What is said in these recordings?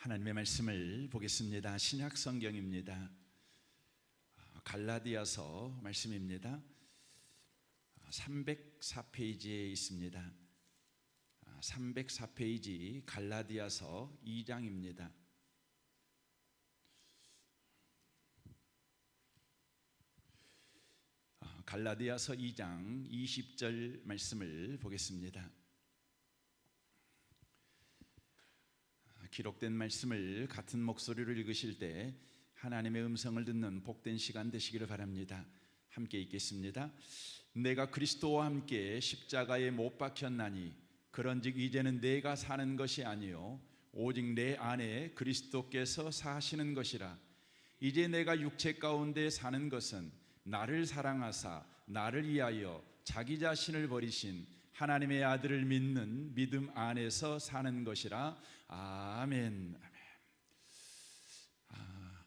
하나님의 말씀을 보겠습니다. 신약 성경입니다. 갈라디아서 말씀입니다. 304페이지에 있습니다. 304페이지 갈라디아서 2장입니다. 갈라디아서 2장 20절 말씀을 보겠습니다. 기록된 말씀을 같은 목소리로 읽으실 때 하나님의 음성을 듣는 복된 시간 되시기를 바랍니다. 함께 읽겠습니다. 내가 그리스도와 함께 십자가에 못 박혔나니 그런즉 이제는 내가 사는 것이 아니요 오직 내 안에 그리스도께서 사시는 것이라. 이제 내가 육체 가운데 사는 것은 나를 사랑하사 나를 위하여 자기 자신을 버리신 하나님의 아들을 믿는 믿음 안에서 사는 것이라. 아멘.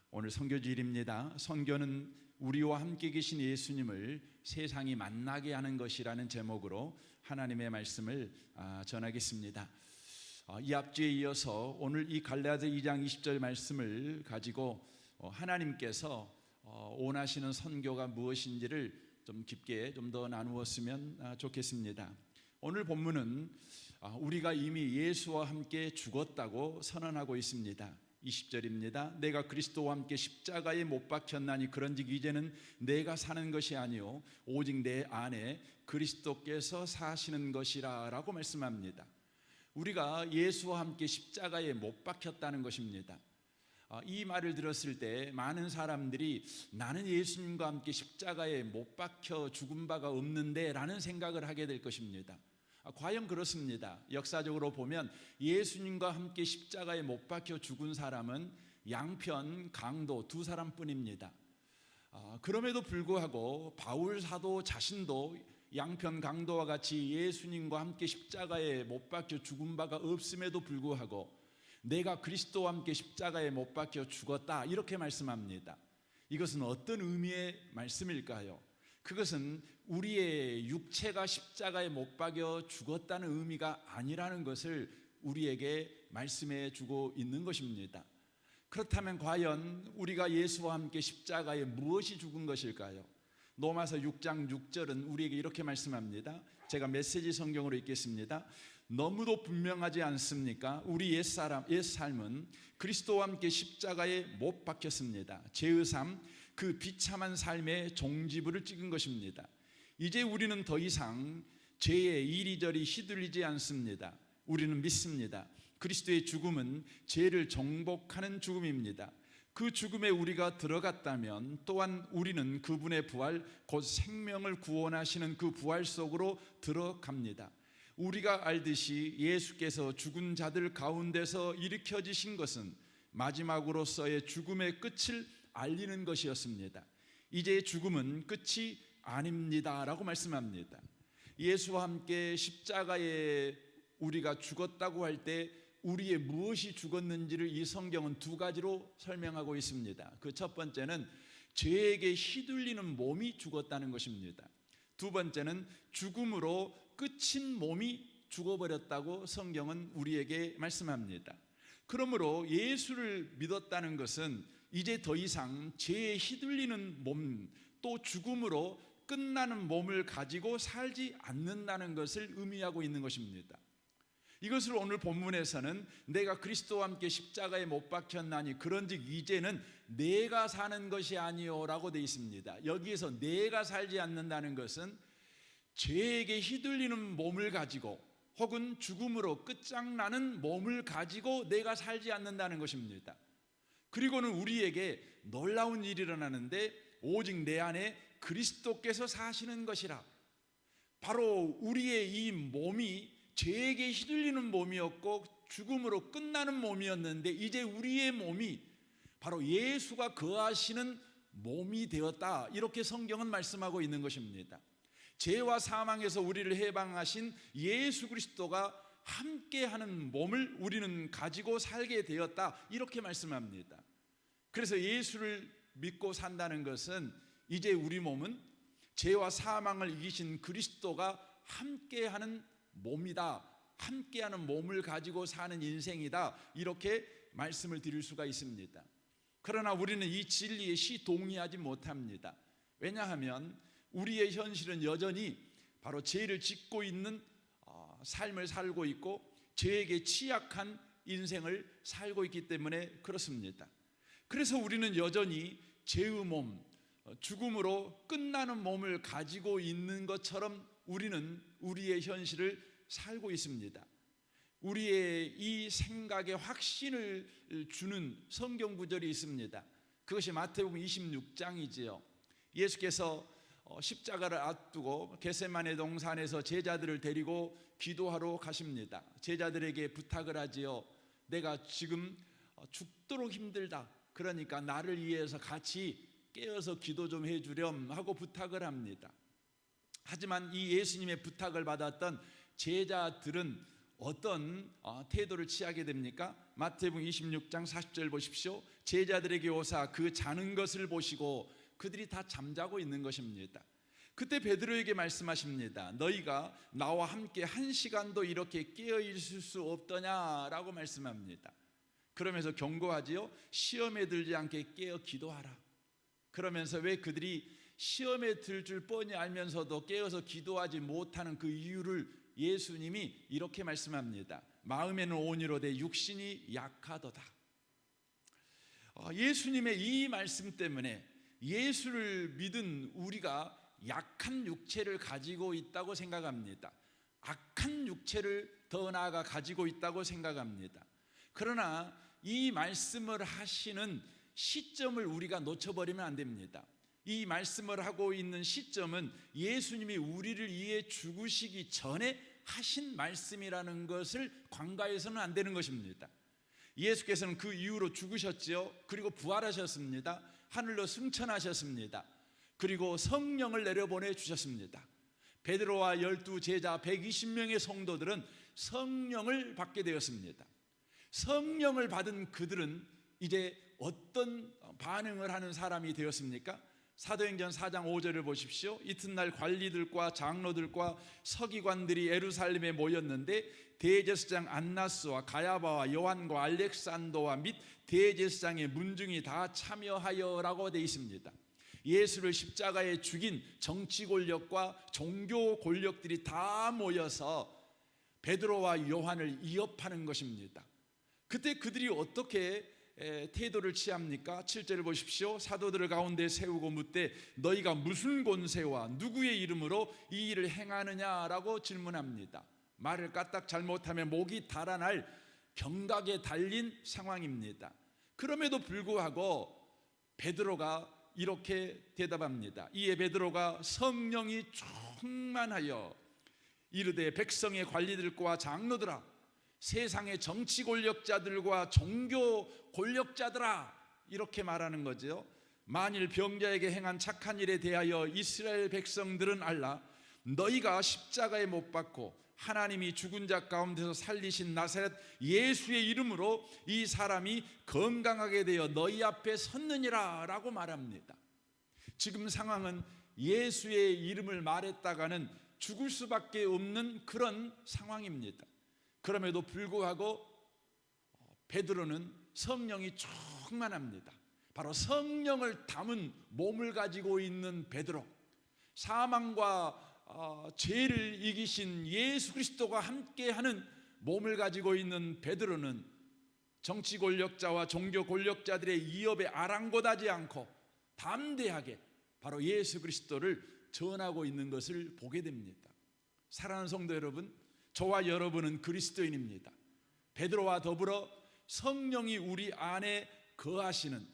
오늘 선교주일입니다. 선교는 우리와 함께 계신 예수님을 세상이 만나게 하는 것이라는 제목으로 하나님의 말씀을 전하겠습니다. 이 앞주에 이어서 오늘 이 갈라디아 2장 20절 말씀을 가지고 하나님께서 원하시는 선교가 무엇인지를 좀 깊게 좀 더 나누었으면 좋겠습니다. 오늘 본문은 우리가 이미 예수와 함께 죽었다고 선언하고 있습니다. 20절입니다. 내가 그리스도와 함께 십자가에 못 박혔나니 그런즉 이제는 내가 사는 것이 아니요 오직 내 안에 그리스도께서 사시는 것이라 라고 말씀합니다. 우리가 예수와 함께 십자가에 못 박혔다는 것입니다. 이 말을 들었을 때 많은 사람들이 나는 예수님과 함께 십자가에 못 박혀 죽은 바가 없는데 라는 생각을 하게 될 것입니다. 과연 그렇습니다. 역사적으로 보면 예수님과 함께 십자가에 못 박혀 죽은 사람은 양편, 강도 두 사람뿐입니다. 그럼에도 불구하고 바울 사도 자신도 양편, 강도와 같이 예수님과 함께 십자가에 못 박혀 죽은 바가 없음에도 불구하고 내가 그리스도와 함께 십자가에 못 박혀 죽었다 이렇게 말씀합니다. 이것은 어떤 의미의 말씀일까요? 그것은 우리의 육체가 십자가에 못 박여 죽었다는 의미가 아니라는 것을 우리에게 말씀해 주고 있는 것입니다. 그렇다면 과연 우리가 예수와 함께 십자가에 무엇이 죽은 것일까요? 로마서 6장 6절은 우리에게 이렇게 말씀합니다. 제가 메시지 성경으로 읽겠습니다. 너무도 분명하지 않습니까? 우리 옛 삶은 그리스도와 함께 십자가에 못 박혔습니다. 죄의 삶, 그 비참한 삶의 종지부를 찍은 것입니다. 이제 우리는 더 이상 죄에 이리저리 휘둘리지 않습니다. 우리는 믿습니다. 그리스도의 죽음은 죄를 정복하는 죽음입니다. 그 죽음에 우리가 들어갔다면 또한 우리는 그분의 부활, 곧 생명을 구원하시는 그 부활 속으로 들어갑니다. 우리가 알듯이 예수께서 죽은 자들 가운데서 일으켜지신 것은 마지막으로서의 죽음의 끝을 알리는 것이었습니다. 이제 죽음은 끝이 아닙니다 라고 말씀합니다. 예수와 함께 십자가에 우리가 죽었다고 할 때 우리의 무엇이 죽었는지를 이 성경은 두 가지로 설명하고 있습니다. 그 첫 번째는 죄에게 휘둘리는 몸이 죽었다는 것입니다. 두 번째는 죽음으로 끝인 몸이 죽어버렸다고 성경은 우리에게 말씀합니다. 그러므로 예수를 믿었다는 것은 이제 더 이상 죄에 휘둘리는 몸, 또 죽음으로 끝나는 몸을 가지고 살지 않는다는 것을 의미하고 있는 것입니다. 이것을 오늘 본문에서는 내가 그리스도와 함께 십자가에 못 박혔나니 그런즉 이제는 내가 사는 것이 아니요 라고 되어 있습니다. 여기에서 내가 살지 않는다는 것은 죄에게 휘둘리는 몸을 가지고 혹은 죽음으로 끝장나는 몸을 가지고 내가 살지 않는다는 것입니다. 그리고는 우리에게 놀라운 일이 일어나는데 오직 내 안에 그리스도께서 사시는 것이라. 바로 우리의 이 몸이 죄에게 휘둘리는 몸이었고 죽음으로 끝나는 몸이었는데 이제 우리의 몸이 바로 예수가 거하시는 몸이 되었다 이렇게 성경은 말씀하고 있는 것입니다. 죄와 사망에서 우리를 해방하신 예수 그리스도가 함께하는 몸을 우리는 가지고 살게 되었다 이렇게 말씀합니다. 그래서 예수를 믿고 산다는 것은 이제 우리 몸은 죄와 사망을 이기신 그리스도가 함께하는 몸이다, 함께하는 몸을 가지고 사는 인생이다 이렇게 말씀을 드릴 수가 있습니다. 그러나 우리는 이 진리에 시동의하지 못합니다. 왜냐하면 우리의 현실은 여전히 바로 죄를 짓고 있는 삶을 살고 있고 죄에게 취약한 인생을 살고 있기 때문에 그렇습니다. 그래서 우리는 여전히 죄의 몸, 죽음으로 끝나는 몸을 가지고 있는 것처럼 우리는 우리의 현실을 살고 있습니다. 우리의 이 생각에 확신을 주는 성경 구절이 있습니다. 그것이 마태복음 26장이지요. 예수께서 십자가를 앞두고 겟세마네 동산에서 제자들을 데리고 기도하러 가십니다. 제자들에게 부탁을 하지요. 내가 지금 죽도록 힘들다. 그러니까 나를 위해서 같이 깨어서 기도 좀 해주렴 하고 부탁을 합니다. 하지만 이 예수님의 부탁을 받았던 제자들은 어떤 태도를 취하게 됩니까? 마태복음 26장 40절 보십시오. 제자들에게 오사 그 자는 것을 보시고 그들이 다 잠자고 있는 것입니다. 그때 베드로에게 말씀하십니다. 너희가 나와 함께 한 시간도 이렇게 깨어 있을 수 없더냐라고 말씀합니다. 그러면서 경고하지요. 시험에 들지 않게 깨어 기도하라. 그러면서 왜 그들이 시험에 들 줄 뻔히 알면서도 깨어서 기도하지 못하는 그 이유를 예수님이 이렇게 말씀합니다. 마음에는 온유로되 육신이 약하도다. 예수님의 이 말씀 때문에 예수를 믿은 우리가 약한 육체를 가지고 있다고 생각합니다. 악한 육체를 더 나아가 가지고 있다고 생각합니다. 그러나 이 말씀을 하시는 시점을 우리가 놓쳐버리면 안 됩니다. 이 말씀을 하고 있는 시점은 예수님이 우리를 위해 죽으시기 전에 하신 말씀이라는 것을 관가해서는 안 되는 것입니다. 예수께서는 그 이후로 죽으셨지요. 그리고 부활하셨습니다. 하늘로 승천하셨습니다. 그리고 성령을 내려보내 주셨습니다. 베드로와 12 제자 120명의 성도들은 성령을 받게 되었습니다. 성령을 받은 그들은 이제 어떤 반응을 하는 사람이 되었습니까? 사도행전 4장 5절을 보십시오. 이튿날 관리들과 장로들과 서기관들이 예루살렘에 모였는데 대제사장 안나스와 가야바와 요한과 알렉산더와 및 대제사장의 문중이 다 참여하여라고 되어 있습니다. 예수를 십자가에 죽인 정치 권력과 종교 권력들이 다 모여서 베드로와 요한을 위협하는 것입니다. 그때 그들이 어떻게 태도를 취합니까? 7절을 보십시오. 사도들을 가운데 세우고 묻되 너희가 무슨 권세와 누구의 이름으로 이 일을 행하느냐라고 질문합니다. 말을 까딱 잘못하면 목이 달아날 경각에 달린 상황입니다. 그럼에도 불구하고 베드로가 이렇게 대답합니다. 이에 베드로가 성령이 충만하여 이르되 백성의 관리들과 장로들아 세상의 정치 권력자들과 종교 권력자들아 이렇게 말하는 거죠. 만일 병자에게 행한 착한 일에 대하여 이스라엘 백성들은 알라. 너희가 십자가에 못 박고 하나님이 죽은 자 가운데서 살리신 나사렛 예수의 이름으로 이 사람이 건강하게 되어 너희 앞에 섰느니라 라고 말합니다. 지금 상황은 예수의 이름을 말했다가는 죽을 수밖에 없는 그런 상황입니다. 그럼에도 불구하고 베드로는 성령이 충만합니다. 바로 성령을 담은 몸을 가지고 있는 베드로, 사망과 죄를 이기신 예수 그리스도가 함께하는 몸을 가지고 있는 베드로는 정치 권력자와 종교 권력자들의 위협에 아랑곳하지 않고 담대하게 바로 예수 그리스도를 전하고 있는 것을 보게 됩니다. 사랑하는 성도 여러분, 저와 여러분은 그리스도인입니다. 베드로와 더불어 성령이 우리 안에 거하시는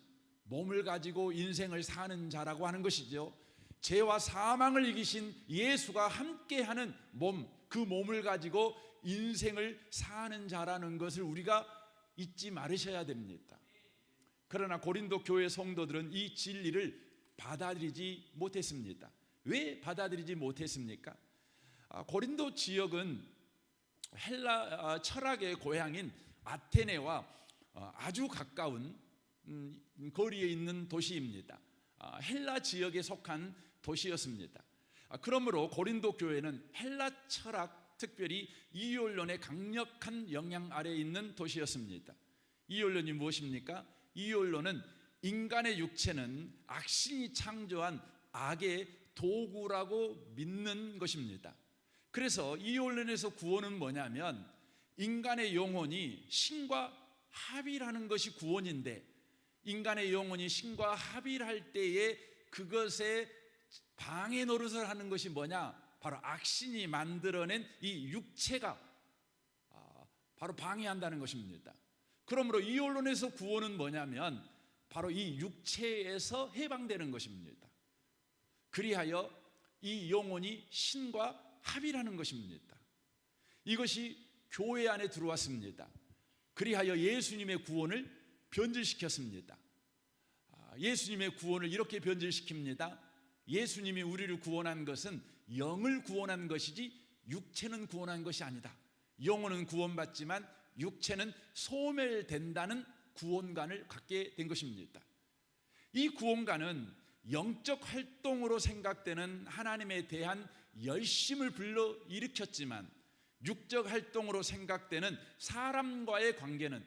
몸을 가지고 인생을 사는 자라고 하는 것이죠. 죄와 사망을 이기신 예수가 함께하는 몸, 그 몸을 가지고 인생을 사는 자라는 것을 우리가 잊지 말으셔야 됩니다. 그러나 고린도 교회 성도들은 이 진리를 받아들이지 못했습니다. 왜 받아들이지 못했습니까? 고린도 지역은 헬라 철학의 고향인 아테네와 아주 가까운 거리에 있는 도시입니다. 헬라 지역에 속한 도시였습니다. 그러므로 고린도 교회는 헬라 철학, 특별히 이율론의 강력한 영향 아래에 있는 도시였습니다. 이혼론이 무엇입니까? 이혼론은 인간의 육체는 악신이 창조한 악의 도구라고 믿는 것입니다. 그래서 이혼론에서 구원은 뭐냐면 인간의 영혼이 신과 합일하는 것이 구원인데, 인간의 영혼이 신과 합일할 때에 그것에 방해 노릇을 하는 것이 뭐냐? 바로 악신이 만들어낸 이 육체가 바로 방해한다는 것입니다. 그러므로 이혼론에서 구원은 뭐냐면 바로 이 육체에서 해방되는 것입니다. 그리하여 이 영혼이 신과 합일하는 것입니다. 이것이 교회 안에 들어왔습니다. 그리하여 예수님의 구원을 변질시켰습니다. 예수님의 구원을 이렇게 변질시킵니다. 예수님이 우리를 구원한 것은 영을 구원한 것이지 육체는 구원한 것이 아니다. 영혼은 구원받지만 육체는 소멸된다는 구원관을 갖게 된 것입니다. 이 구원관은 영적 활동으로 생각되는 하나님에 대한 열심을 불러일으켰지만 육적 활동으로 생각되는 사람과의 관계는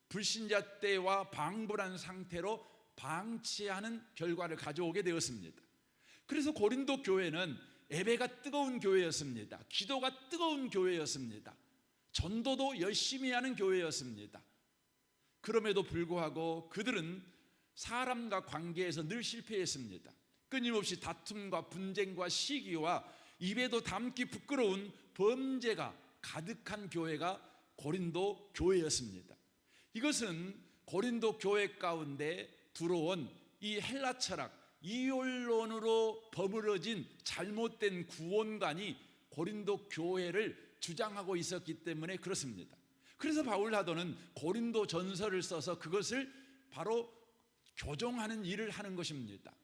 불신자 때와 방불한 상태로 방치하는 결과를 가져오게 되었습니다. 그래서 고린도 교회는 예배가 뜨거운 교회였습니다. 기도가 뜨거운 교회였습니다. 전도도 열심히 하는 교회였습니다. 그럼에도 불구하고 그들은 사람과 관계에서 늘 실패했습니다. 끊임없이 다툼과 분쟁과 시기와 입에도 담기 부끄러운 범죄가 가득한 교회가 고린도 교회였습니다. 이것은 고린도 교회 가운데 들어온 이 헬라 철학, 이혼론으로 버무려진 잘못된 구원관이 고린도 교회를 주장하고 있었기 때문에 그렇습니다. 그래서 바울 사도는 고린도 전서를 써서 그것을 바로 교정하는 일을 하는 것입니다.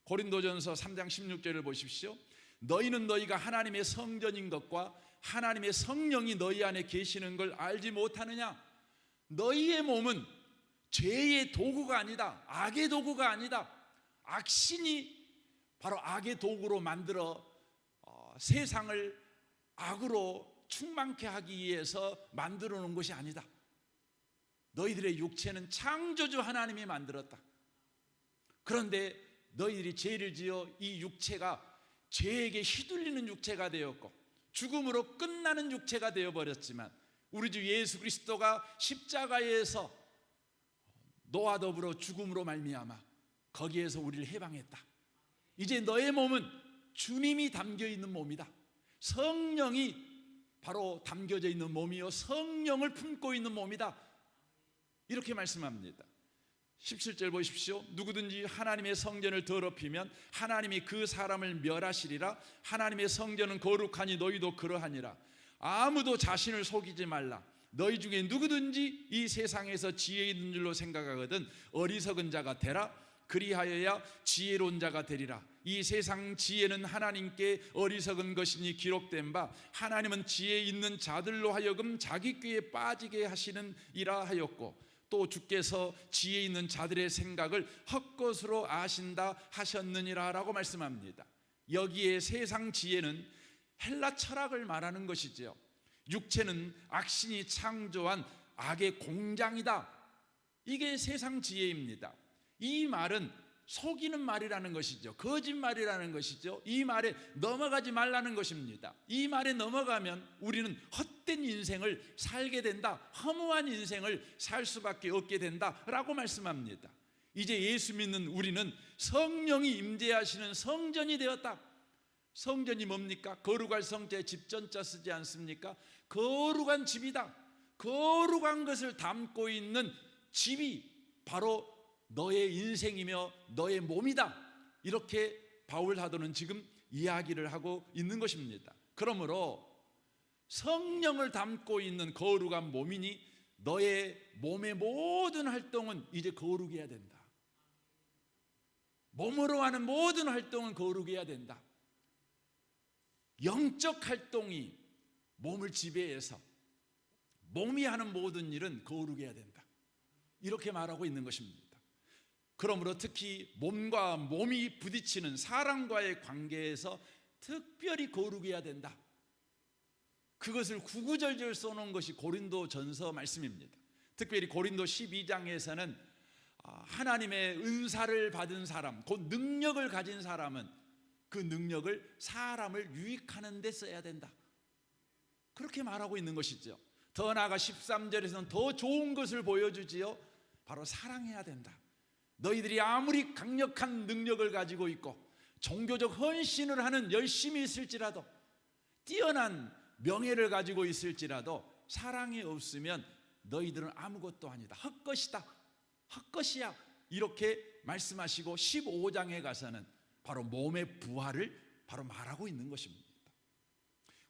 고린도전서 3장 16절을 보십시오. 너희는 너희가 하나님의 성전인 것과 하나님의 성령이 너희 안에 계시는 걸 알지 못하느냐? 너희의 몸은 죄의 도구가 아니다. 악의 도구가 아니다. 악신이 바로 악의 도구로 만들어 세상을 악으로 충만케 하기 위해서 만들어 놓은 것이 아니다. 너희들의 육체는 창조주 하나님이 만들었다. 그런데 너희들이 죄를 지어 이 육체가 죄에게 휘둘리는 육체가 되었고 죽음으로 끝나는 육체가 되어버렸지만 우리 주 예수 그리스도가 십자가에서 너와 더불어 죽음으로 말미암아 거기에서 우리를 해방했다. 이제 너의 몸은 주님이 담겨있는 몸이다. 성령이 바로 담겨져 있는 몸이요 성령을 품고 있는 몸이다. 이렇게 말씀합니다. 17절 보십시오. 누구든지 하나님의 성전을 더럽히면 하나님이 그 사람을 멸하시리라. 하나님의 성전은 거룩하니 너희도 그러하니라. 아무도 자신을 속이지 말라. 너희 중에 누구든지 이 세상에서 지혜 있는 줄로 생각하거든 어리석은 자가 되라. 그리하여야 지혜로운 자가 되리라. 이 세상 지혜는 하나님께 어리석은 것이니 기록된 바 하나님은 지혜 있는 자들로 하여금 자기 꾀에 빠지게 하시는 이라 하였고 또 주께서 지혜 있는 자들의 생각을 헛것으로 아신다 하셨느니라 라고 말씀합니다. 여기에 세상 지혜는 헬라 철학을 말하는 것이지요. 육체는 악신이 창조한 악의 공장이다. 이게 세상 지혜입니다. 이 말은 속이는 말이라는 것이죠. 거짓말이라는 것이죠. 이 말에 넘어가지 말라는 것입니다. 이 말에 넘어가면 우리는 헛된 인생을 살게 된다. 허무한 인생을 살 수밖에 없게 된다라고 말씀합니다. 이제 예수 믿는 우리는 성령이 임재하시는 성전이 되었다. 성전이 뭡니까? 거룩할 성자에 집전자 쓰지 않습니까? 거룩한 집이다. 거룩한 것을 담고 있는 집이 바로 너의 인생이며 너의 몸이다. 이렇게 바울 사도는 지금 이야기를 하고 있는 것입니다. 그러므로 성령을 담고 있는 거룩한 몸이니 너의 몸의 모든 활동은 이제 거룩해야 된다. 몸으로 하는 모든 활동은 거룩해야 된다. 영적 활동이 몸을 지배해서 몸이 하는 모든 일은 거룩해야 된다. 이렇게 말하고 있는 것입니다. 그러므로 특히 몸과 몸이 부딪히는 사람과의 관계에서 특별히 거룩해야 된다. 그것을 구구절절 써놓은 것이 고린도전서 말씀입니다. 특별히 고린도 12장에서는 하나님의 은사를 받은 사람, 그 능력을 가진 사람은 그 능력을 사람을 유익하는 데 써야 된다, 그렇게 말하고 있는 것이죠. 더 나아가 13절에서는 더 좋은 것을 보여주지요. 바로 사랑해야 된다. 너희들이 아무리 강력한 능력을 가지고 있고 종교적 헌신을 하는 열심히 있을지라도, 뛰어난 명예를 가지고 있을지라도 사랑이 없으면 너희들은 아무것도 아니다, 헛것이다, 헛것이야, 이렇게 말씀하시고 15장에 가서는 바로 몸의 부활을 바로 말하고 있는 것입니다.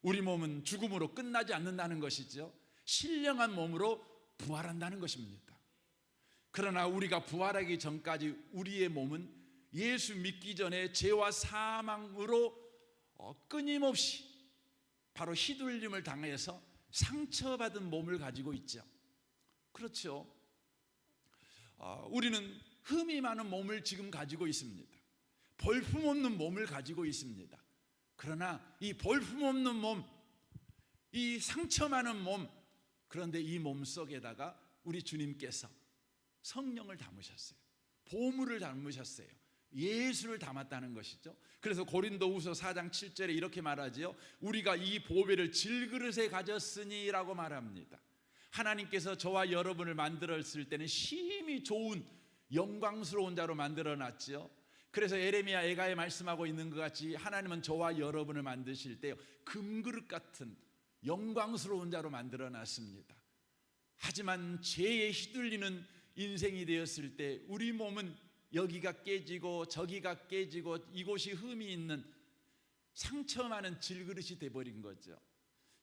우리 몸은 죽음으로 끝나지 않는다는 것이죠. 신령한 몸으로 부활한다는 것입니다. 그러나 우리가 부활하기 전까지 우리의 몸은 예수 믿기 전에 죄와 사망으로 끊임없이 바로 휘둘림을 당해서 상처받은 몸을 가지고 있죠. 그렇죠. 우리는 흠이 많은 몸을 지금 가지고 있습니다. 볼품없는 몸을 가지고 있습니다. 그러나 이 볼품없는 몸, 이 상처 많은 몸, 그런데 이 몸 속에다가 우리 주님께서 성령을 담으셨어요. 보물을 담으셨어요. 예수를 담았다는 것이죠. 그래서 고린도후서 4장 7절에 이렇게 말하지요. 우리가 이 보배를 질그릇에 가졌으니 라고 말합니다. 하나님께서 저와 여러분을 만들었을 때는 심히 좋은 영광스러운 자로 만들어놨지요. 그래서 에레미야 애가에 말씀하고 있는 것 같이 하나님은 저와 여러분을 만드실 때 금그릇 같은 영광스러운 자로 만들어놨습니다. 하지만 죄에 휘둘리는 인생이 되었을 때 우리 몸은 여기가 깨지고 저기가 깨지고 이곳이 흠이 있는 상처 많은 질그릇이 돼버린 거죠.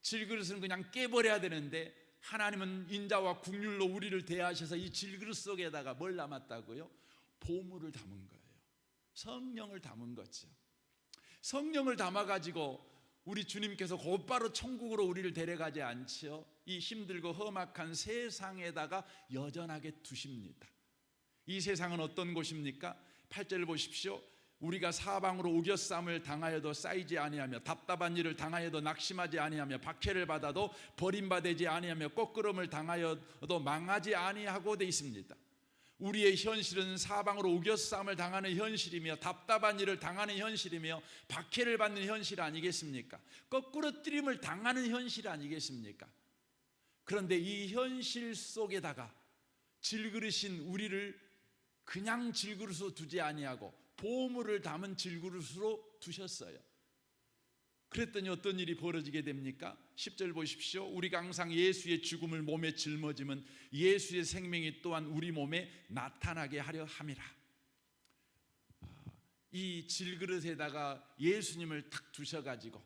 질그릇은 그냥 깨버려야 되는데 하나님은 인자와 긍휼로 우리를 대하셔서 이 질그릇 속에다가 뭘 담았다고요? 보물을 담은 거예요. 성령을 담은 거죠. 성령을 담아가지고 우리 주님께서 곧바로 천국으로 우리를 데려가지 않지요. 이 힘들고 험악한 세상에다가 여전하게 두십니다. 이 세상은 어떤 곳입니까? 8절 보십시오. 우리가 사방으로 우겨쌈을 당하여도 쌓이지 아니하며 답답한 일을 당하여도 낙심하지 아니하며 박해를 받아도 버림받지 아니하며 꺾으름을 당하여도 망하지 아니하고 돼 있습니다. 우리의 현실은 사방으로 우겨쌈을 당하는 현실이며 답답한 일을 당하는 현실이며 박해를 받는 현실 아니겠습니까? 거꾸러뜨림을 당하는 현실 아니겠습니까? 그런데 이 현실 속에다가 질그릇인 우리를 그냥 질그릇으로 두지 아니하고 보물을 담은 질그릇으로 두셨어요. 그랬더니 어떤 일이 벌어지게 됩니까? 10절 보십시오. 우리가 항상 예수의 죽음을 몸에 짊어지면 예수의 생명이 또한 우리 몸에 나타나게 하려 함이라. 이 질그릇에다가 예수님을 탁 두셔가지고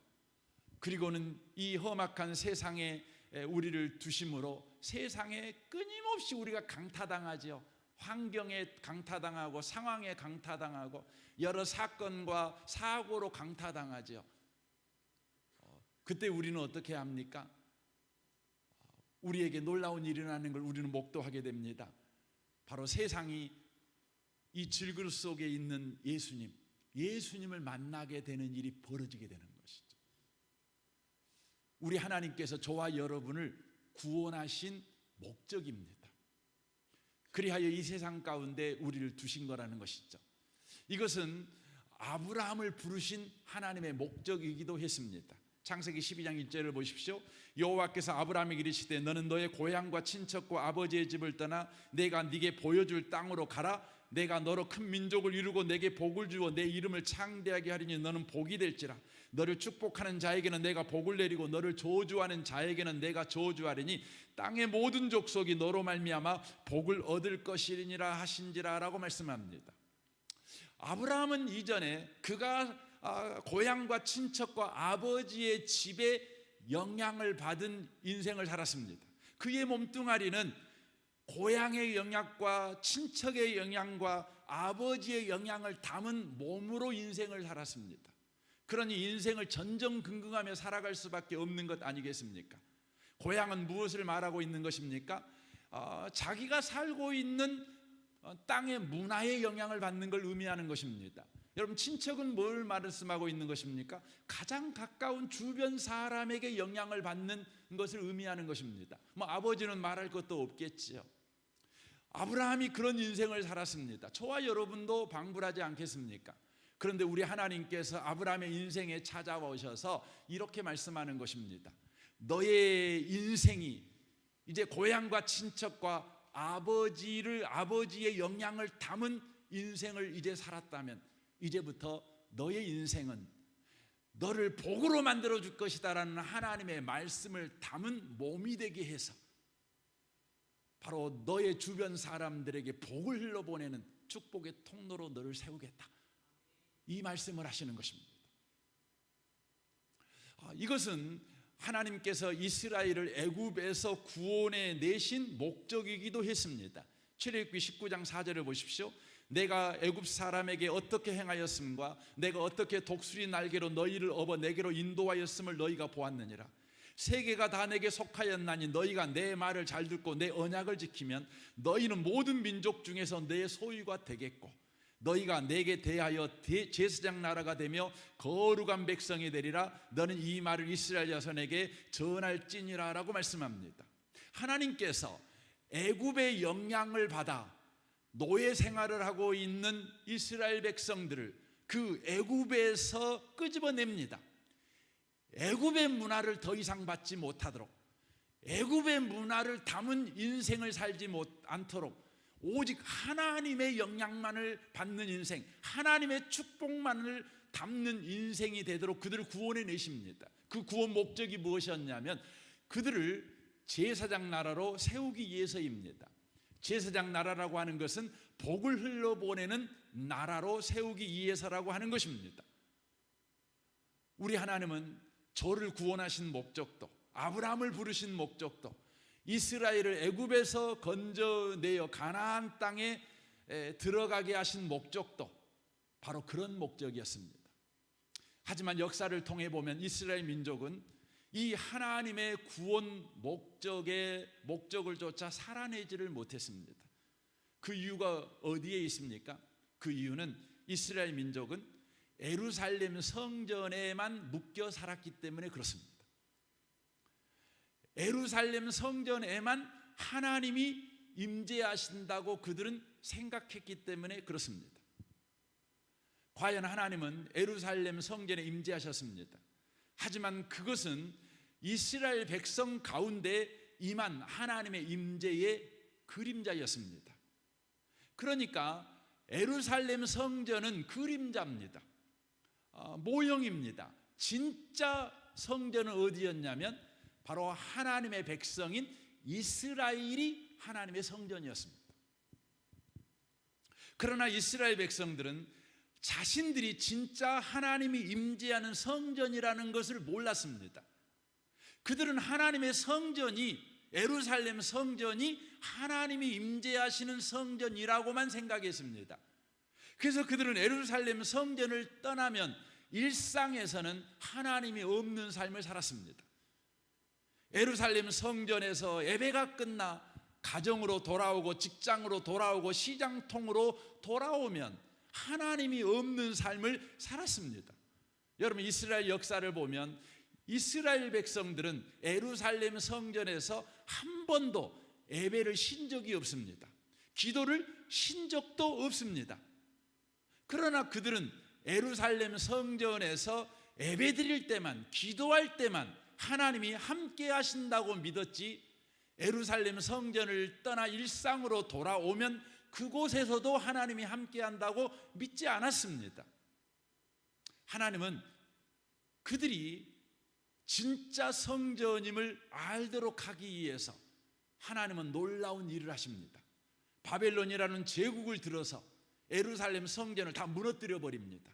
그리고는 이 험악한 세상에 우리를 두심으로 세상에 끊임없이 우리가 강타당하죠. 환경에 강타당하고 상황에 강타당하고 여러 사건과 사고로 강타당하죠. 그때 우리는 어떻게 합니까? 우리에게 놀라운 일이 일어나는 걸 우리는 목도하게 됩니다. 바로 세상이 이 질그릇 속에 있는 예수님을 만나게 되는 일이 벌어지게 되는 것이죠. 우리 하나님께서 저와 여러분을 구원하신 목적입니다. 그리하여 이 세상 가운데 우리를 두신 거라는 것이죠. 이것은 아브라함을 부르신 하나님의 목적이기도 했습니다. 창세기 12장 1절을 보십시오. 여호와께서 아브라함에게 이르시되 너는 너의 고향과 친척과 아버지의 집을 떠나 내가 네게 보여줄 땅으로 가라. 내가 너로 큰 민족을 이루고 내게 복을 주어 내 이름을 창대하게 하리니 너는 복이 될지라. 너를 축복하는 자에게는 내가 복을 내리고 너를 저주하는 자에게는 내가 저주하리니 땅의 모든 족속이 너로 말미암아 복을 얻을 것이니라 하신지라 라고 말씀합니다. 아브라함은 이전에 그가 고향과 친척과 아버지의 집에 영향을 받은 인생을 살았습니다. 그의 몸뚱아리는 고향의 영향과 친척의 영향과 아버지의 영향을 담은 몸으로 인생을 살았습니다. 그러니 인생을 전전긍긍하며 살아갈 수밖에 없는 것 아니겠습니까? 고향은 무엇을 말하고 있는 것입니까? 자기가 살고 있는 땅의 문화의 영향을 받는 걸 의미하는 것입니다. 여러분, 친척은 뭘 말씀하고 있는 것입니까? 가장 가까운 주변 사람에게 영향을 받는 것을 의미하는 것입니다. 아버지는 말할 것도 없겠지요. 아브라함이 그런 인생을 살았습니다. 저와 여러분도 방불하지 않겠습니까? 그런데 우리 하나님께서 아브라함의 인생에 찾아오셔서 이렇게 말씀하는 것입니다. 너의 인생이 이제 고향과 친척과 아버지의 영향을 담은 인생을 이제 살았다면 이제부터 너의 인생은 너를 복으로 만들어 줄 것이다라는 하나님의 말씀을 담은 몸이 되게 해서 바로 너의 주변 사람들에게 복을 흘러보내는 축복의 통로로 너를 세우겠다, 이 말씀을 하시는 것입니다. 이것은 하나님께서 이스라엘을 애굽에서 구원해 내신 목적이기도 했습니다. 출애굽기 19장 4절을 보십시오. 내가 애굽 사람에게 어떻게 행하였음과 내가 어떻게 독수리 날개로 너희를 업어 내게로 인도하였음을 너희가 보았느니라. 세계가 다 내게 속하였나니 너희가 내 말을 잘 듣고 내 언약을 지키면 너희는 모든 민족 중에서 내 소유가 되겠고 너희가 내게 대하여 제사장 나라가 되며 거룩한 백성이 되리라. 너는 이 말을 이스라엘 자손에게 전할지니라 라고 말씀합니다. 하나님께서 애굽의 영향을 받아 노예 생활을 하고 있는 이스라엘 백성들을 그 애굽에서 끄집어냅니다. 애굽의 문화를 더 이상 받지 못하도록, 애굽의 문화를 담은 인생을 살지 않도록 오직 하나님의 영향만을 받는 인생, 하나님의 축복만을 담는 인생이 되도록 그들을 구원해 내십니다. 그 구원 목적이 무엇이었냐면 그들을 제사장 나라로 세우기 위해서입니다. 제사장 나라라고 하는 것은 복을 흘러보내는 나라로 세우기 위해서라고 하는 것입니다. 우리 하나님은 저를 구원하신 목적도, 아브라함을 부르신 목적도, 이스라엘을 애굽에서 건져내어 가나안 땅에 들어가게 하신 목적도 바로 그런 목적이었습니다. 하지만 역사를 통해 보면 이스라엘 민족은 이 하나님의 구원 목적을 조차 살아내지를 못했습니다. 그 이유가 어디에 있습니까? 그 이유는 이스라엘 민족은 예루살렘 성전에만 묶여 살았기 때문에 그렇습니다. 예루살렘 성전에만 하나님이 임재하신다고 그들은 생각했기 때문에 그렇습니다. 과연 하나님은 예루살렘 성전에 임재하셨습니다. 하지만 그것은 이스라엘 백성 가운데 임한 하나님의 임재의 그림자였습니다. 그러니까 예루살렘 성전은 그림자입니다. 모형입니다. 진짜 성전은 어디였냐면 바로 하나님의 백성인 이스라엘이 하나님의 성전이었습니다. 그러나 이스라엘 백성들은 자신들이 진짜 하나님이 임재하는 성전이라는 것을 몰랐습니다. 그들은 하나님의 성전이, 예루살렘 성전이 하나님이 임재하시는 성전이라고만 생각했습니다. 그래서 그들은 예루살렘 성전을 떠나면 일상에서는 하나님이 없는 삶을 살았습니다. 예루살렘 성전에서 예배가 끝나 가정으로 돌아오고 직장으로 돌아오고 시장통으로 돌아오면 하나님이 없는 삶을 살았습니다. 여러분, 이스라엘 역사를 보면 이스라엘 백성들은 예루살렘 성전에서 한 번도 예배를 신 적이 없습니다. 기도를 신 적도 없습니다. 그러나 그들은 예루살렘 성전에서 예배 드릴 때만, 기도할 때만 하나님이 함께 하신다고 믿었지, 예루살렘 성전을 떠나 일상으로 돌아오면 그곳에서도 하나님이 함께 한다고 믿지 않았습니다. 하나님은 그들이 진짜 성전임을 알도록 하기 위해서 하나님은 놀라운 일을 하십니다. 바벨론이라는 제국을 들어서 예루살렘 성전을 다 무너뜨려 버립니다.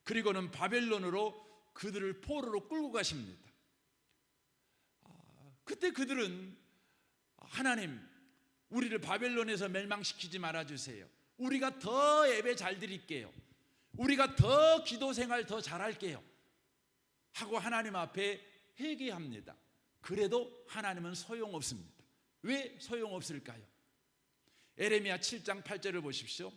그리고는 바벨론으로 그들을 포로로 끌고 가십니다. 그때 그들은 하나님, 우리를 바벨론에서 멸망시키지 말아주세요. 우리가 더 예배 잘 드릴게요. 우리가 더 기도 생활 더 잘할게요 하고 하나님 앞에 회개합니다. 그래도 하나님은 소용없습니다. 왜 소용없을까요? 에레미야 7장 8절을 보십시오.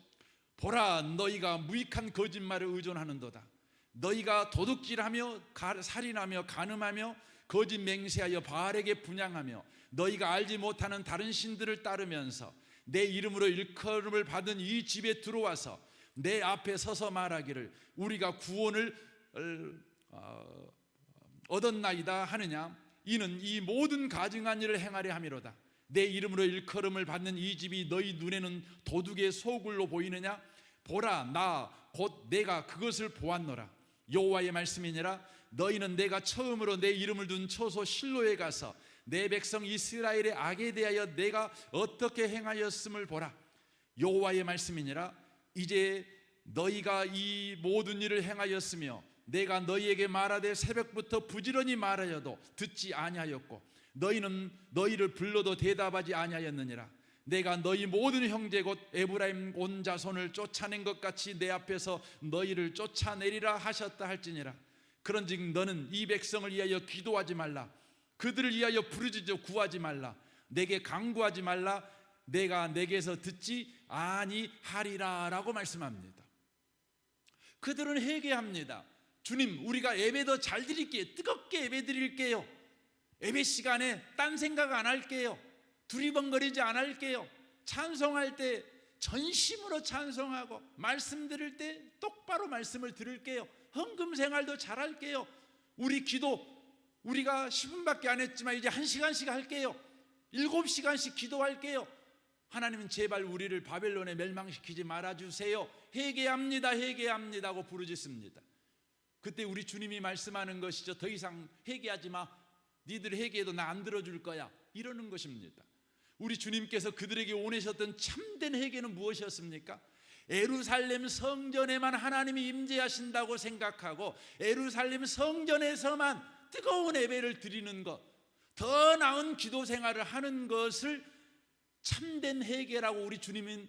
보라, 너희가 무익한 거짓말을 의존하는도다. 너희가 도둑질하며 살인하며 간음하며 거짓 맹세하여 바알에게 분향하며 너희가 알지 못하는 다른 신들을 따르면서 내 이름으로 일컬음을 받은 이 집에 들어와서 내 앞에 서서 말하기를 우리가 구원을 얻었나이다 하느냐. 이는 이 모든 가증한 일을 행하려 함이로다. 내 이름으로 일컬음을 받는 이 집이 너희 눈에는 도둑의 소굴로 보이느냐? 보라, 나 곧 내가 그것을 보았노라. 여호와의 말씀이니라. 너희는 내가 처음으로 내 이름을 둔 처소 실로에 가서 내 백성 이스라엘의 악에 대하여 내가 어떻게 행하였음을 보라. 여호와의 말씀이니라. 이제 너희가 이 모든 일을 행하였으며 내가 너희에게 말하되 새벽부터 부지런히 말하여도 듣지 아니하였고 너희는 너희를 불러도 대답하지 아니하였느니라. 내가 너희 모든 형제 곧 에브라임 온 자손을 쫓아낸 것 같이 내 앞에서 너희를 쫓아내리라 하셨다 할지니라. 그런즉 너는 이 백성을 위하여 기도하지 말라. 그들을 위하여 부르짖어 구하지 말라. 내게 간구하지 말라. 내가 내게서 듣지 아니하리라 라고 말씀합니다. 그들은 회개합니다. 주님, 우리가 예배 더 잘 드릴게요. 뜨겁게 예배 드릴게요. 예배 시간에 딴 생각 안 할게요. 두리번거리지 안 할게요. 찬송할 때 전심으로 찬송하고 말씀 들을 때 똑바로 말씀을 들을게요. 헌금 생활도 잘 할게요. 우리 기도 우리가 10분밖에 안 했지만 이제 1시간씩 할게요. 7시간씩 기도할게요. 하나님은 제발 우리를 바벨론에 멸망시키지 말아주세요. 회개합니다, 회개합니다 하고 부르짖습니다. 그때 우리 주님이 말씀하는 것이죠. 더 이상 회개하지 마. 니들 회개해도 나 안 들어줄 거야. 이러는 것입니다. 우리 주님께서 그들에게 원하셨던 참된 회개는 무엇이었습니까? 예루살렘 성전에만 하나님이 임재하신다고 생각하고 예루살렘 성전에서만 뜨거운 예배를 드리는 것, 더 나은 기도 생활을 하는 것을 참된 회개라고 우리 주님은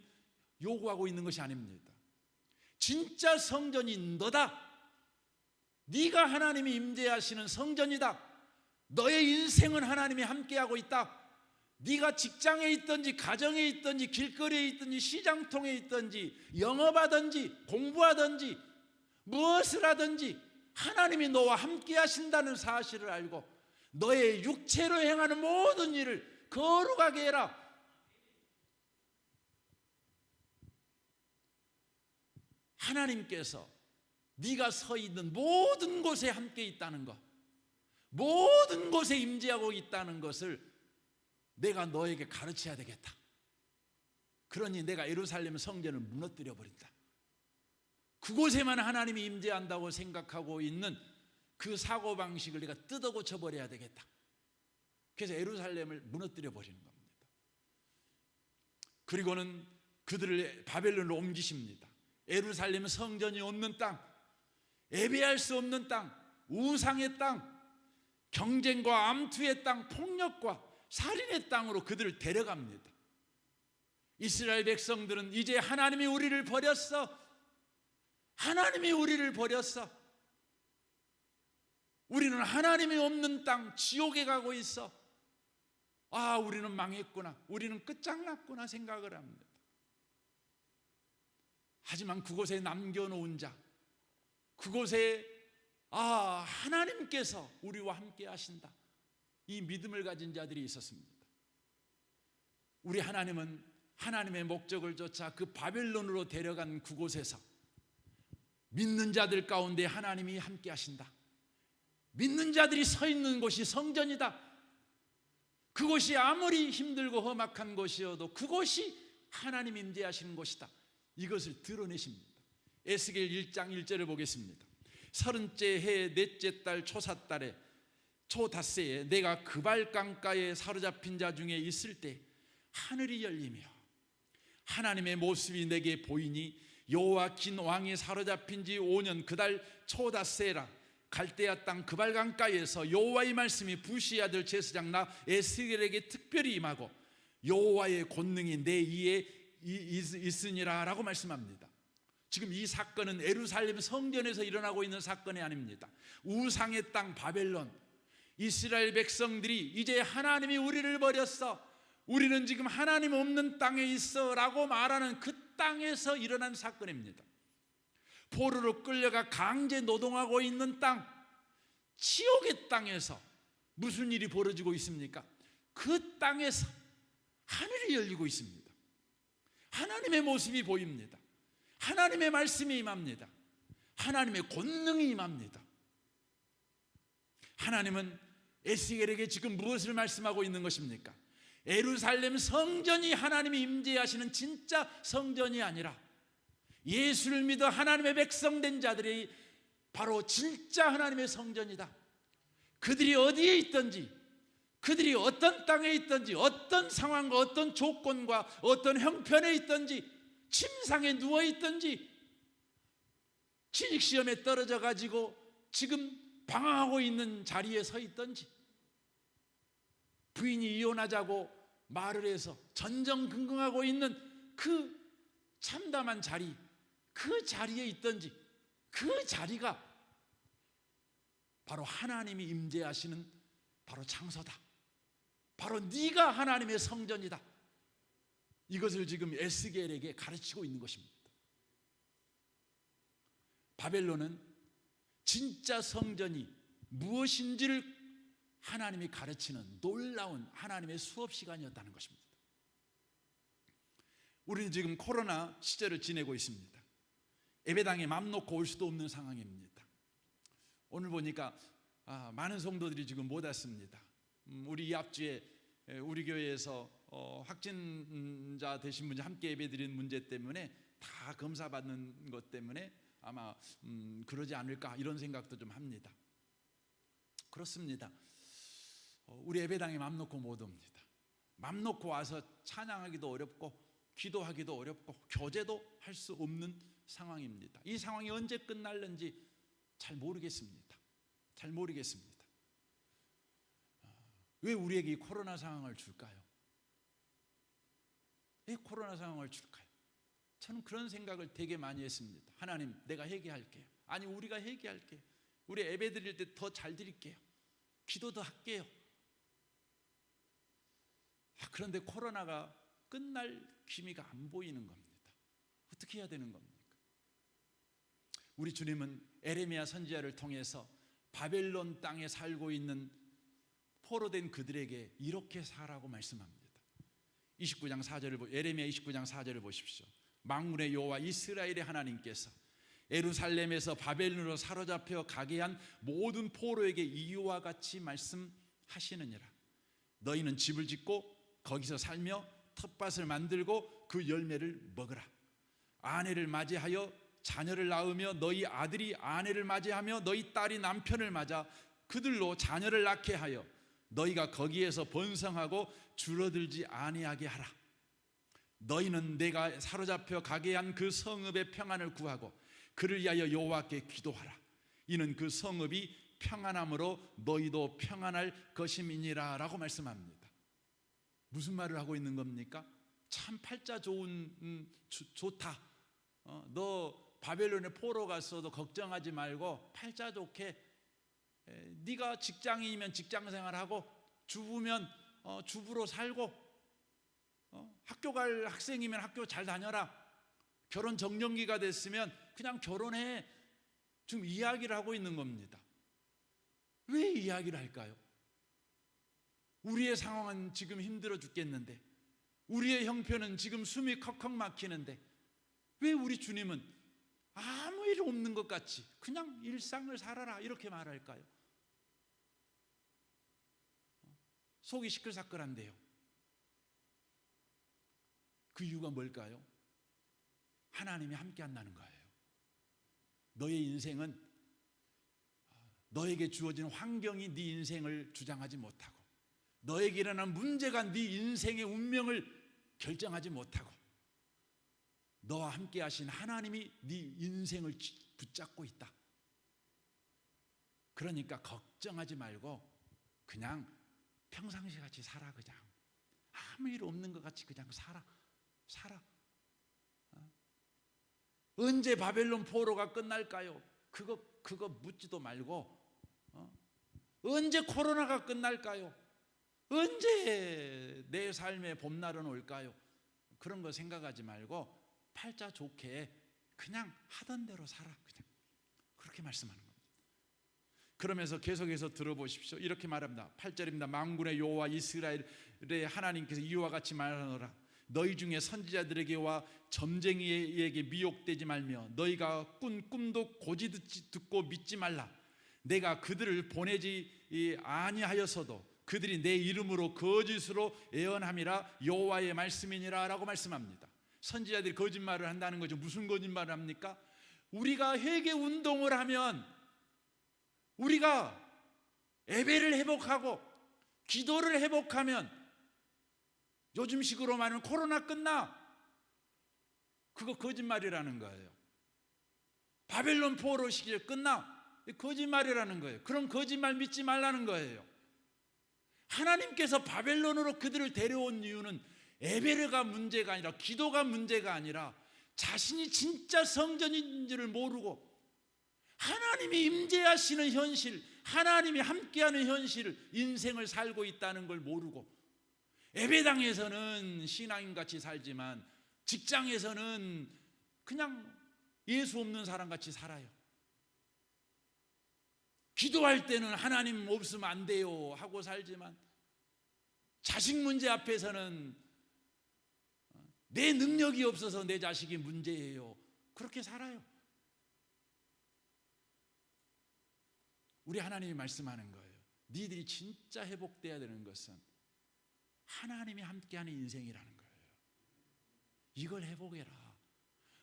요구하고 있는 것이 아닙니다. 진짜 성전이 너다. 네가 하나님이 임재하시는 성전이다. 너의 인생은 하나님이 함께하고 있다. 네가 직장에 있든지 가정에 있든지 길거리에 있든지 시장통에 있든지 영업하든지 공부하든지 무엇을 하든지 하나님이 너와 함께 하신다는 사실을 알고 너의 육체로 행하는 모든 일을 거룩하게 해라. 하나님께서 네가 서 있는 모든 곳에 함께 있다는 것, 모든 곳에 임재하고 있다는 것을 내가 너에게 가르쳐야 되겠다. 그러니 내가 예루살렘 성전을 무너뜨려 버린다. 그곳에만 하나님이 임재한다고 생각하고 있는 그 사고방식을 내가 뜯어 고쳐버려야 되겠다. 그래서 예루살렘을 무너뜨려 버리는 겁니다. 그리고는 그들을 바벨론으로 옮기십니다. 예루살렘 성전이 없는 땅, 예배할 수 없는 땅, 우상의 땅, 경쟁과 암투의 땅, 폭력과 살인의 땅으로 그들을 데려갑니다. 이스라엘 백성들은 이제 하나님이 우리를 버렸어. 하나님이 우리를 버렸어. 우리는 하나님이 없는 땅, 지옥에 가고 있어. 아, 우리는 망했구나. 우리는 끝장났구나 생각을 합니다. 하지만 그곳에 남겨놓은 자, 그곳에 하나님께서 우리와 함께 하신다. 이 믿음을 가진 자들이 있었습니다. 우리 하나님은 하나님의 목적을 쫓아 그 바벨론으로 데려간 그곳에서 믿는 자들 가운데 하나님이 함께 하신다. 믿는 자들이 서 있는 곳이 성전이다. 그곳이 아무리 힘들고 험악한 곳이어도 그곳이 하나님 임재하시는 곳이다. 이것을 드러내십니다. 에스겔 1장 1절을 보겠습니다. 30째 해 넷째 달 초사달에 초닷새에 내가 그발 강가에 사로잡힌 자 중에 있을 때 하늘이 열리며 하나님의 모습이 내게 보이니 여호와킨 왕이 사로잡힌 지 5년 그달 초닷새라 갈대아 땅 그발 강가에서 여호와의 말씀이 부시 아들 제사장 나 에스겔에게 특별히 임하고 여호와의 권능이 내 위에 있으니라 라고 말씀합니다. 지금 이 사건은 예루살렘 성전에서 일어나고 있는 사건이 아닙니다. 우상의 땅 바벨론, 이스라엘 백성들이 이제 하나님이 우리를 버렸어, 우리는 지금 하나님 없는 땅에 있어 라고 말하는 그 땅에서 일어난 사건입니다. 포로로 끌려가 강제 노동하고 있는 땅, 지옥의 땅에서 무슨 일이 벌어지고 있습니까? 그 땅에서 하늘이 열리고 있습니다. 하나님의 모습이 보입니다. 하나님의 말씀이 임합니다. 하나님의 권능이 임합니다. 하나님은 에스겔에게 지금 무엇을 말씀하고 있는 것입니까? 예루살렘 성전이 하나님이 임재하시는 진짜 성전이 아니라 예수를 믿어 하나님의 백성된 자들이 바로 진짜 하나님의 성전이다. 그들이 어디에 있든지, 그들이 어떤 땅에 있든지, 어떤 상황과 어떤 조건과 어떤 형편에 있든지, 침상에 누워 있든지, 취직시험에 떨어져 가지고 지금 방황하고 있는 자리에 서 있든지, 부인이 이혼하자고 말을 해서 전전긍긍하고 있는 그 참담한 자리, 그 자리에 있든지, 그 자리가 바로 하나님이 임재하시는 바로 장소다. 바로 네가 하나님의 성전이다. 이것을 지금 에스겔에게 가르치고 있는 것입니다. 바벨론은 진짜 성전이 무엇인지를 하나님이 가르치는 놀라운 하나님의 수업 시간이었다는 것입니다. 우리는 지금 코로나 시절을 지내고 있습니다. 예배당에 맘 놓고 올 수도 없는 상황입니다. 오늘 보니까 많은 성도들이 지금 못 왔습니다. 우리 이 앞주에 우리 교회에서 확진자 되신 분이 함께 예배드리는 문제 때문에 다 검사받는 것 때문에 아마 그러지 않을까 이런 생각도 좀 합니다. 그렇습니다. 우리 예배당에 맘 놓고 못 옵니다. 맘 놓고 와서 찬양하기도 어렵고 기도하기도 어렵고 교제도 할 수 없는 상황입니다. 이 상황이 언제 끝날는지 잘 모르겠습니다. 잘 모르겠습니다. 왜 우리에게 이 코로나 상황을 줄까요? 왜 코로나 상황을 줄까요? 저는 그런 생각을 되게 많이 했습니다. 하나님, 내가 회개할게요. 아니, 우리가 회개할게요. 우리 예배 드릴 때 더 잘 드릴게요. 기도도 할게요. 그런데 코로나가 끝날 기미가 안 보이는 겁니다. 어떻게 해야 되는 겁니까? 우리 주님은 에레미야 선지자를 통해서 바벨론 땅에 살고 있는 포로된 그들에게 이렇게 살라고 말씀합니다. 29장 4절을 에레미야 29장 4절을 보십시오. 만군의 여호와 이스라엘의 하나님께서 예루살렘에서 바벨론으로 사로잡혀 가게 한 모든 포로에게 이와 같이 말씀하시느니라. 너희는 집을 짓고 거기서 살며 텃밭을 만들고 그 열매를 먹으라. 아내를 맞이하여 자녀를 낳으며 너희 아들이 아내를 맞이하며 너희 딸이 남편을 맞아 그들로 자녀를 낳게 하여 너희가 거기에서 번성하고 줄어들지 아니하게 하라. 너희는 내가 사로잡혀 가게 한 그 성읍의 평안을 구하고 그를 위하여 여호와께 기도하라. 이는 그 성읍이 평안함으로 너희도 평안할 것임이니라 라고 말씀합니다. 무슨 말을 하고 있는 겁니까? 참 팔자 좋다. 너 바벨론에 포로 갔어도 걱정하지 말고 팔자 좋게 네가 직장인이면 직장생활하고 주부면 주부로 살고 학교 갈 학생이면 학교 잘 다녀라. 결혼 적령기가 됐으면 그냥 결혼해. 지금 이야기를 하고 있는 겁니다. 왜 이야기를 할까요? 우리의 상황은 지금 힘들어 죽겠는데, 우리의 형편은 지금 숨이 컥컥 막히는데 왜 우리 주님은 아무 일 없는 것 같이 그냥 일상을 살아라 이렇게 말할까요? 속이 시끌시끌한데요. 그 이유가 뭘까요? 하나님이 함께 한다는 거예요. 너의 인생은 너에게 주어진 환경이 네 인생을 주장하지 못하고, 너에게 일어난 문제가 네 인생의 운명을 결정하지 못하고, 너와 함께 하신 하나님이 네 인생을 붙잡고 있다. 그러니까 걱정하지 말고 그냥 평상시 같이 살아. 그냥 아무 일 없는 것 같이 그냥 살아. 언제 바벨론 포로가 끝날까요? 그거 묻지도 말고 언제 코로나가 끝날까요? 언제 내 삶의 봄날은 올까요? 그런 거 생각하지 말고 팔자 좋게 그냥 하던 대로 살아. 그냥 그렇게 말씀하는 겁니다. 그러면서 계속해서 들어보십시오. 이렇게 말합니다. 8절입니다. 만군의 여호와 이스라엘의 하나님께서 이와 같이 말하노라. 너희 중에 선지자들에게와 점쟁이에게 미혹되지 말며 너희가 꾼 꿈도 고지 듣고 믿지 말라. 내가 그들을 보내지 아니하였어도 그들이 내 이름으로 거짓으로 예언함이라 여호와의 말씀이니라 라고 말씀합니다. 선지자들이 거짓말을 한다는 거죠. 무슨 거짓말을 합니까? 우리가 회개 운동을 하면, 우리가 예배를 회복하고 기도를 회복하면, 요즘식으로 말하면 코로나 끝나. 그거 거짓말이라는 거예요. 바벨론 포로 시기에 끝나. 거짓말이라는 거예요. 그런 거짓말 믿지 말라는 거예요. 하나님께서 바벨론으로 그들을 데려온 이유는 예배가 문제가 아니라, 기도가 문제가 아니라, 자신이 진짜 성전인 줄을 모르고 하나님이 임재하시는 현실, 하나님이 함께하는 현실을, 인생을 살고 있다는 걸 모르고, 예배당에서는 신앙인같이 살지만 직장에서는 그냥 예수 없는 사람같이 살아요. 기도할 때는 하나님 없으면 안 돼요 하고 살지만, 자식 문제 앞에서는 내 능력이 없어서 내 자식이 문제예요, 그렇게 살아요. 우리 하나님이 말씀하는 거예요. 니들이 진짜 회복돼야 되는 것은 하나님이 함께하는 인생이라는 거예요. 이걸 회복해라.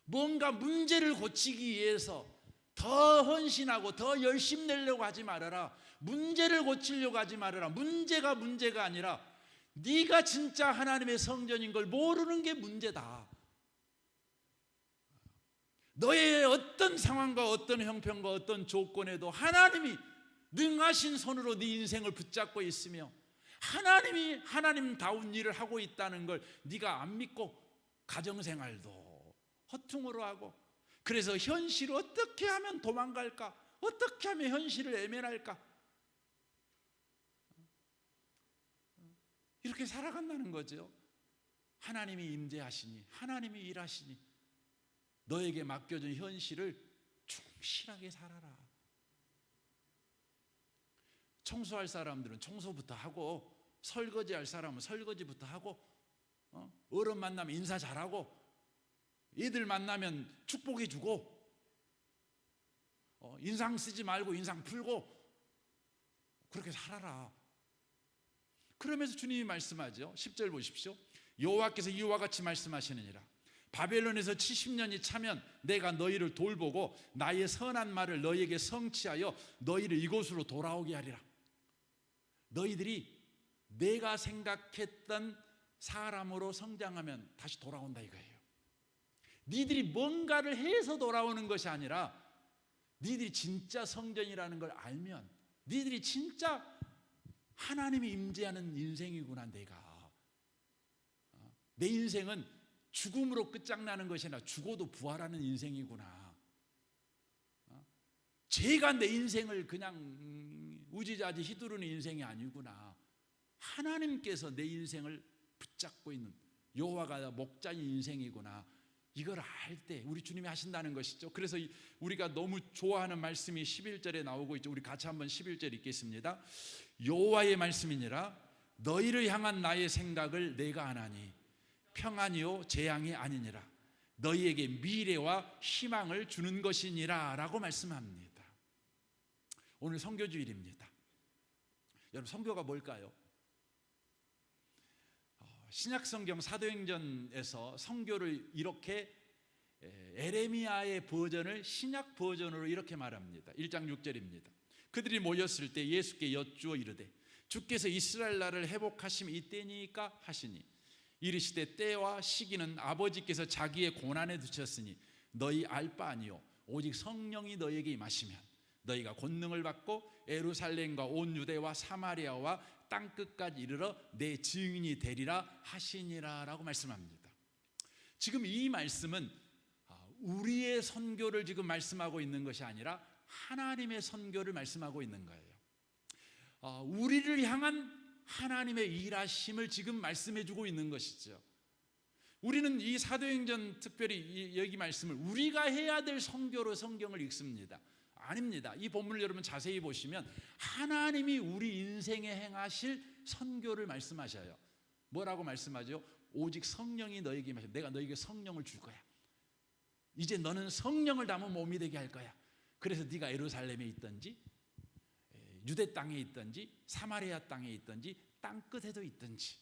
뭔가 문제를 고치기 위해서 더 헌신하고 더 열심 내려고 하지 말아라. 문제를 고치려고 하지 말아라. 문제가 아니라 네가 진짜 하나님의 성전인 걸 모르는 게 문제다. 너의 어떤 상황과 어떤 형편과 어떤 조건에도 하나님이 능하신 손으로 네 인생을 붙잡고 있으며 하나님이 하나님다운 일을 하고 있다는 걸 네가 안 믿고 가정생활도 허퉁으로 하고, 그래서 현실을 어떻게 하면 도망갈까? 어떻게 하면 현실을 외면할까? 이렇게 살아간다는 거죠. 하나님이 임재하시니, 하나님이 일하시니 너에게 맡겨진 현실을 충실하게 살아라. 청소할 사람들은 청소부터 하고, 설거지할 사람은 설거지부터 하고, 어른 만나면 인사 잘하고, 애들 만나면 축복해 주고, 인상 쓰지 말고 인상 풀고, 그렇게 살아라. 그러면서 주님이 말씀하죠. 10절 보십시오. 여호와께서 이와 같이 말씀하시느니라. 바벨론에서 70년이 차면 내가 너희를 돌보고 나의 선한 말을 너희에게 성취하여 너희를 이곳으로 돌아오게 하리라. 너희들이 내가 생각했던 사람으로 성장하면 다시 돌아온다 이거예요. 니들이 뭔가를 해서 돌아오는 것이 아니라 니들이 진짜 성전이라는 걸 알면, 니들이 진짜 하나님이 임재하는 인생이구나. 내 인생은 죽음으로 끝장나는 것이 아니라 죽어도 부활하는 인생이구나. 죄가 내 인생을 그냥 우지자지 휘두르는 인생이 아니구나. 하나님께서 내 인생을 붙잡고 있는 여호와가 목자인 인생이구나. 이걸 알 때 우리 주님이 하신다는 것이죠. 그래서 우리가 너무 좋아하는 말씀이 11절에 나오고 있죠. 우리 같이 한번 11절 읽겠습니다. 여호와의 말씀이니라. 너희를 향한 나의 생각을 내가 아나니 평안이요 재앙이 아니니라. 너희에게 미래와 희망을 주는 것이니라 라고 말씀합니다. 오늘 선교주일입니다. 여러분, 선교가 뭘까요? 신약성경 사도행전에서 선교를 이렇게 에레미야의 버전을 신약 버전으로 이렇게 말합니다. 1장 6절입니다. 그들이 모였을 때 예수께 여쭈어 이르되 주께서 이스라엘 나라를 회복하심이 이때니까 하시니 이르시되 때와 시기는 아버지께서 자기의 고난에 두셨으니 너희 알 바 아니요 오직 성령이 너희에게 임하시면 너희가 권능을 받고 예루살렘과 온 유대와 사마리아와 땅끝까지 이르러 내 증인이 되리라 하시니라 라고 말씀합니다. 지금 이 말씀은 우리의 선교를 지금 말씀하고 있는 것이 아니라 하나님의 선교를 말씀하고 있는 거예요. 우리를 향한 하나님의 일하심을 지금 말씀해 주고 있는 것이죠. 우리는 이 사도행전, 특별히 여기 말씀을 우리가 해야 될 선교로 성경을 읽습니다. 아닙니다. 이 본문을 여러분 자세히 보시면 하나님이 우리 인생에 행하실 선교를 말씀하셔요. 뭐라고 말씀하죠? 오직 성령이 너에게 임하시면 내가 너에게 성령을 줄 거야. 이제 너는 성령을 담은 몸이 되게 할 거야. 그래서 네가 예루살렘에 있든지 유대 땅에 있든지 사마리아 땅에 있든지 땅 끝에도 있든지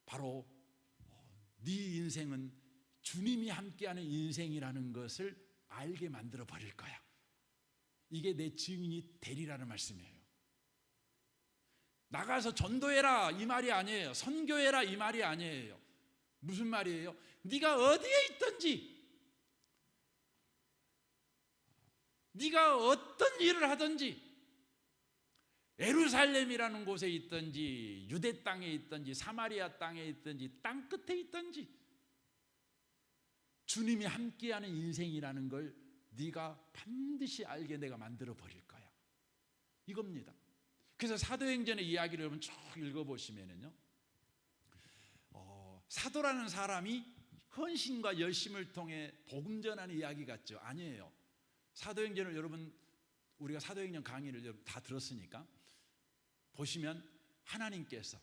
바로 네 인생은 주님이 함께하는 인생이라는 것을 알게 만들어 버릴 거야. 이게 내 증인이 되리라는 말씀이에요. 나가서 전도해라 이 말이 아니에요. 선교해라 이 말이 아니에요. 무슨 말이에요? 네가 어디에 있든지, 네가 어떤 일을 하든지, 예루살렘이라는 곳에 있든지 유대 땅에 있든지 사마리아 땅에 있든지 땅 끝에 있든지 주님이 함께하는 인생이라는 걸 네가 반드시 알게 내가 만들어 버릴 거야. 이겁니다. 그래서 사도행전의 이야기를 여러분 쭉 읽어보시면요, 사도라는 사람이 헌신과 열심을 통해 복음 전하는 이야기 같죠? 아니에요. 사도행전을 여러분 우리가 사도행전 강의를 여러분 다 들었으니까 보시면 하나님께서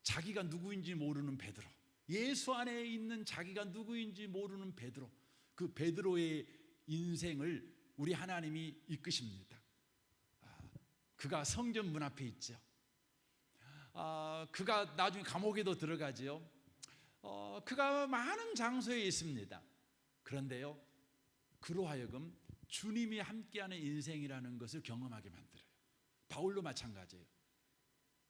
자기가 누구인지 모르는 베드로, 예수 안에 있는 자기가 누구인지 모르는 베드로, 그 베드로의 인생을 우리 하나님이 이끄십니다. 그가 성전 문 앞에 있죠. 그가 나중에 감옥에도 들어가지요. 그가 많은 장소에 있습니다. 그런데요, 그로 하여금 주님이 함께하는 인생이라는 것을 경험하게 만들어요. 바울도 마찬가지예요.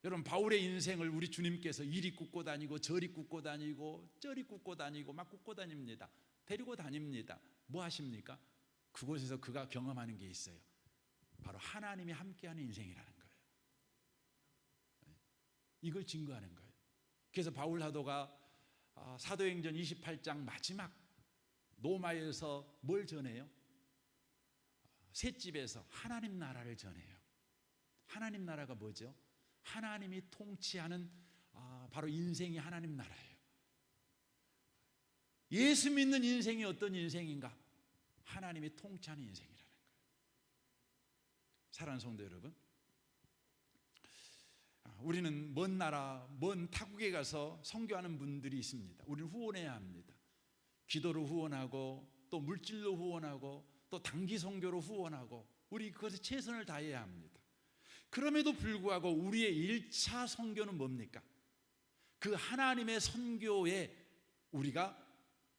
여러분, 바울의 인생을 우리 주님께서 이리 굽고 다니고 저리 굽고 다니고 저리 굽고 다니고 막 굽고 다닙니다. 데리고 다닙니다. 뭐 하십니까? 그곳에서 그가 경험하는 게 있어요. 바로 하나님이 함께하는 인생이라는 거예요. 이걸 증거하는 거예요. 그래서 바울 사도가 사도행전 28장 마지막 로마에서 뭘 전해요? 셋집에서 하나님 나라를 전해요. 하나님 나라가 뭐죠? 하나님이 통치하는 바로 인생이 하나님 나라예요. 예수 믿는 인생이 어떤 인생인가? 하나님이 통치하는 인생이라는 거예요. 사랑하는 성도 여러분, 우리는 먼 나라, 먼 타국에 가서 선교하는 분들이 있습니다. 우리는 후원해야 합니다. 기도로 후원하고 또 물질로 후원하고 또 단기 선교로 후원하고 우리 그것에 최선을 다해야 합니다. 그럼에도 불구하고 우리의 1차 선교는 뭡니까? 그 하나님의 선교에 우리가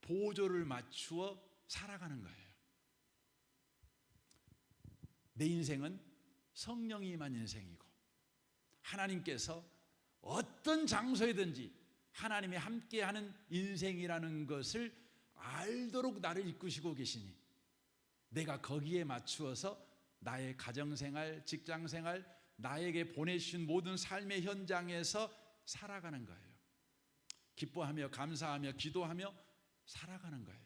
보조를 맞추어 살아가는 거예요. 내 인생은 성령이 임한 인생이고 하나님께서 어떤 장소에든지 하나님이 함께하는 인생이라는 것을 알도록 나를 이끄시고 계시니 내가 거기에 맞추어서 나의 가정생활, 직장생활, 나에게 보내주신 모든 삶의 현장에서 살아가는 거예요. 기뻐하며 감사하며 기도하며 살아가는 거예요.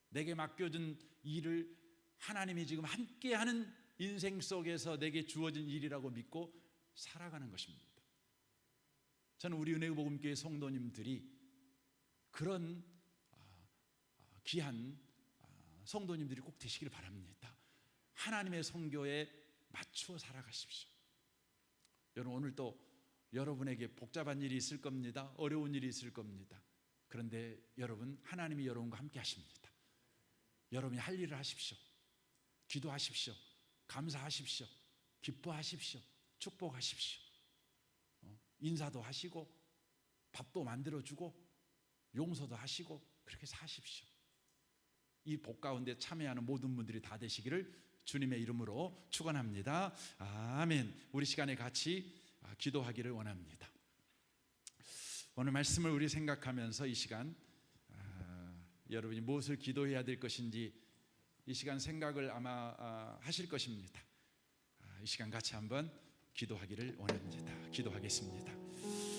내게 맡겨준 일을 하나님이 지금 함께하는 인생 속에서 내게 주어진 일이라고 믿고 살아가는 것입니다. 저는 우리 은혜복음교회 성도님들이 그런 귀한 성도님들이 꼭 되시길 바랍니다. 하나님의 선교에 맞추어 살아가십시오. 여러분, 오늘 또 여러분에게 복잡한 일이 있을 겁니다. 어려운 일이 있을 겁니다. 그런데 여러분, 하나님이 여러분과 함께 하십니다. 여러분이 할 일을 하십시오. 기도하십시오. 감사하십시오. 기뻐하십시오. 축복하십시오. 인사도 하시고 밥도 만들어주고 용서도 하시고 그렇게 사십시오. 이 복 가운데 참여하는 모든 분들이 다 되시기를 주님의 이름으로 축원합니다. 아멘. 우리 시간에 같이 기도하기를 원합니다. 오늘 말씀을 우리 생각하면서 이 시간 여러분이 무엇을 기도해야 될 것인지 이 시간 생각을 아마 하실 것입니다. 이 시간 같이 한번 기도하기를 원합니다. 기도하겠습니다.